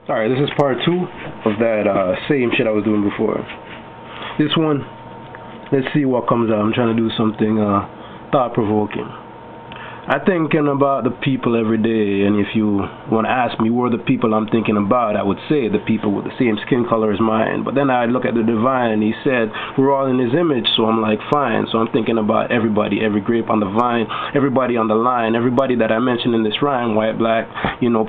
Alright, this is part two of that same shit I was doing before. This one, let's see what comes out. I'm trying to do something thought-provoking. I'm thinking about the people every day, and if you want to ask me who are the people I'm thinking about, I would say the people with the same skin color as mine. But then I look at the divine, and he said we're all in his image, so I'm like, fine. So I'm thinking about everybody, every grape on the vine, everybody on the line, everybody that I mentioned in this rhyme, white, black,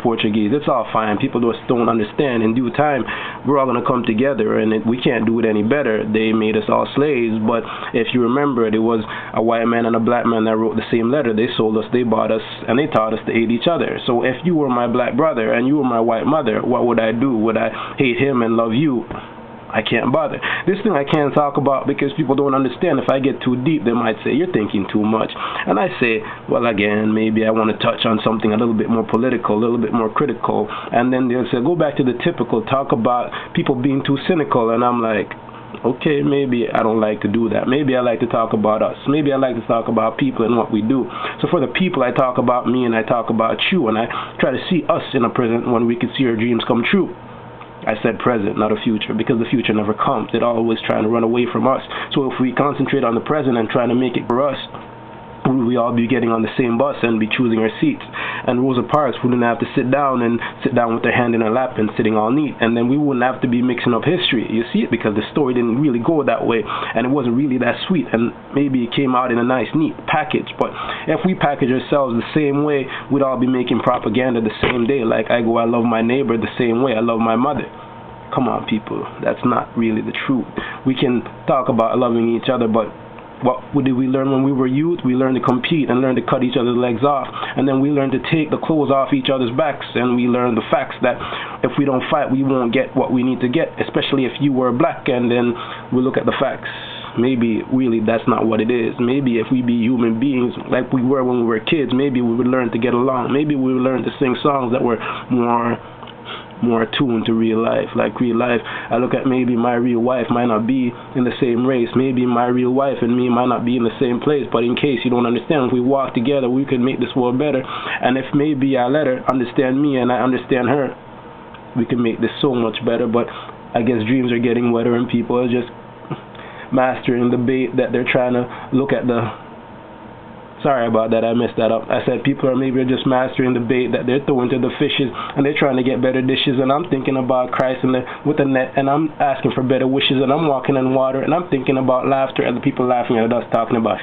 Portuguese. It's all fine. People just don't understand. In due time, we're all going to come together, and we can't do it any better. They made us all slaves, but if you remember, there was a white man and a black man that wrote the same letter. They sold us, they bought us, and they taught us to hate each other. So if you were my black brother and you were my white mother, what would I do? Would I hate him and love you? I can't bother. This thing I can't talk about because people don't understand. If I get too deep, they might say, you're thinking too much. And I say, well, again, maybe I want to touch on something a little bit more political, a little bit more critical. And then they'll say, go back to the typical, talk about people being too cynical. And I'm like, okay, maybe I don't like to do that. Maybe I like to talk about us. Maybe I like to talk about people and what we do. So for the people, I talk about me and I talk about you, and I try to see us in a present when we could see our dreams come true. I said present, not a future, because the future never comes. It's always trying to run away from us. So if we concentrate on the present and trying to make it for us, we all be getting on the same bus and be choosing our seats. And Rosa Parks wouldn't have to sit down with their hand in her lap and sitting all neat. And then we wouldn't have to be mixing up history. You see it? Because the story didn't really go that way. And it wasn't really that sweet. And maybe it came out in a nice, neat package. But if we package ourselves the same way, we'd all be making propaganda the same day. Like I go, I love my neighbor the same way I love my mother. Come on, people. That's not really the truth. We can talk about loving each other, but what did we learn when we were youth? We learned to compete and learn to cut each other's legs off. And then we learned to take the clothes off each other's backs. And we learned the facts that if we don't fight, we won't get what we need to get, especially if you were black. And then we look at the facts. Maybe really that's not what it is. Maybe if we be human beings like we were when we were kids, maybe we would learn to get along. Maybe we would learn to sing songs that were more attuned to real life. Like real life, I look at maybe my real wife might not be in the same race. Maybe my real wife and me might not be in the same place. But in case you don't understand, if we walk together, we can make this world better. And if maybe I let her understand me and I understand her, we can make this so much better. But I guess dreams are getting wetter and people are just mastering the bait that they're trying to look at the... Sorry about that, I messed that up. I said people are maybe just mastering the bait that they're throwing to the fishes and they're trying to get better dishes, and I'm thinking about Christ with the net, and I'm asking for better wishes, and I'm walking in water, and I'm thinking about laughter and the people laughing at us talking about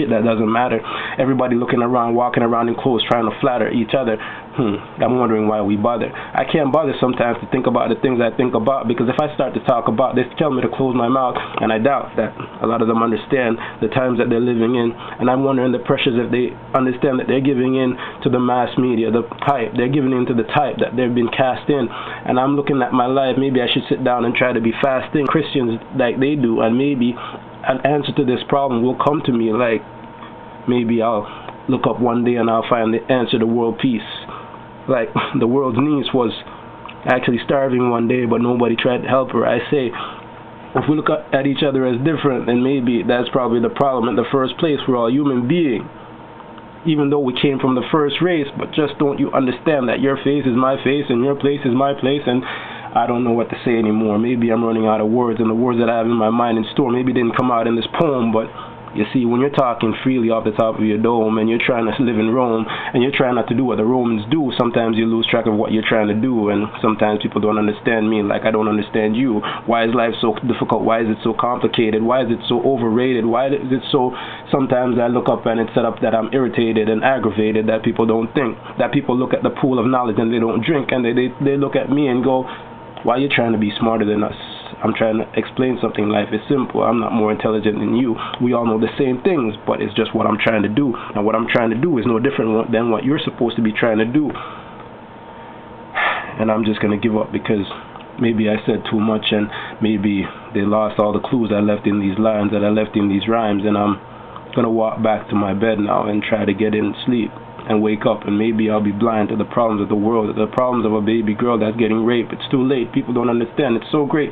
shit that doesn't matter. Everybody looking around, walking around in clothes, trying to flatter each other. I'm wondering why we bother. I can't bother sometimes to think about the things I think about, because if I start to talk about, they tell me to close my mouth, and I doubt that a lot of them understand the times that they're living in. And I'm wondering the pressures if they understand that they're giving in to the mass media, the type. They're giving in to the type that they've been cast in. And I'm looking at my life. Maybe I should sit down and try to be fasting Christians like they do, and maybe an answer to this problem will come to me. Like maybe I'll look up one day and I'll find the answer to world peace. Like the world's niece was actually starving one day, but nobody tried to help her. I say, if we look at each other as different, then maybe that's probably the problem in the first place. We're all human beings, even though we came from the first race. But just don't you understand that your face is my face and your place is my place? And I don't know what to say anymore. Maybe I'm running out of words, and the words that I have in my mind in store maybe didn't come out in this poem, but you see, when you're talking freely off the top of your dome and you're trying to live in Rome and you're trying not to do what the Romans do, sometimes you lose track of what you're trying to do, and sometimes people don't understand me like I don't understand you. Why is life so difficult? Why is it so complicated? Why is it so overrated? Why is it so... Sometimes I look up and it's set up that I'm irritated and aggravated, that people don't think, that people look at the pool of knowledge and they don't drink, and they look at me and go, why are you trying to be smarter than us? I'm trying to explain something. Life is simple. I'm not more intelligent than you. We all know the same things, but it's just what I'm trying to do. And what I'm trying to do is no different than what you're supposed to be trying to do. And I'm just going to give up because maybe I said too much, and maybe they lost all the clues I left in these lines, that I left in these rhymes, and I'm going to walk back to my bed now and try to get in sleep and wake up, and maybe I'll be blind to the problems of the world, the problems of a baby girl that's getting raped. It's too late. People don't understand. It's so great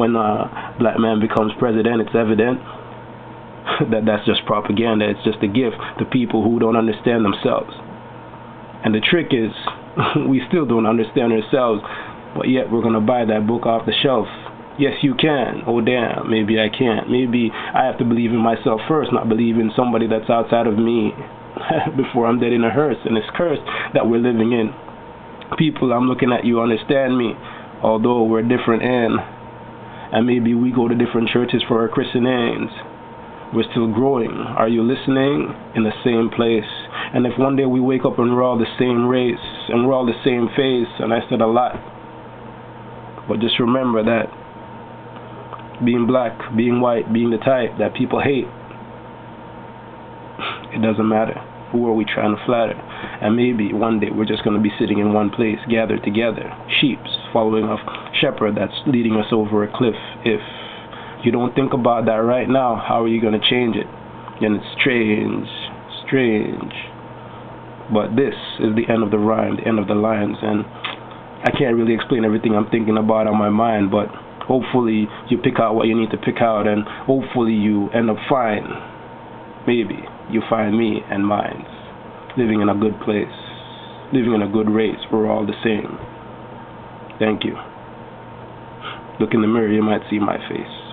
when a black man becomes president. It's evident that that's just propaganda. It's just a gift to people who don't understand themselves. And the trick is, we still don't understand ourselves. but yet we're gonna buy that book off the shelf. Yes, you can. Oh damn, maybe I can't. Maybe I have to believe in myself first, not believe in somebody that's outside of me before I'm dead in a hearse. And it's cursed that we're living in. People, I'm looking at you, understand me. Although we're different and maybe we go to different churches for our christenings, we're still growing. Are you listening? In the same place. And if one day we wake up and we're all the same race and we're all the same face, and I said a lot, but just remember that being black, being white, being the type that people hate, it doesn't matter. Who are we trying to flatter? And maybe one day we're just going to be sitting in one place, gathered together, sheeps, following a shepherd that's leading us over a cliff. If you don't think about that right now, how are you going to change it? And it's strange, strange. But this is the end of the rhyme, the end of the lines, and I can't really explain everything I'm thinking about on my mind, but hopefully you pick out what you need to pick out, and hopefully you end up fine. Maybe you find me and mine, living in a good place, living in a good race. We're all the same. Thank you. Look in the mirror, you might see my face.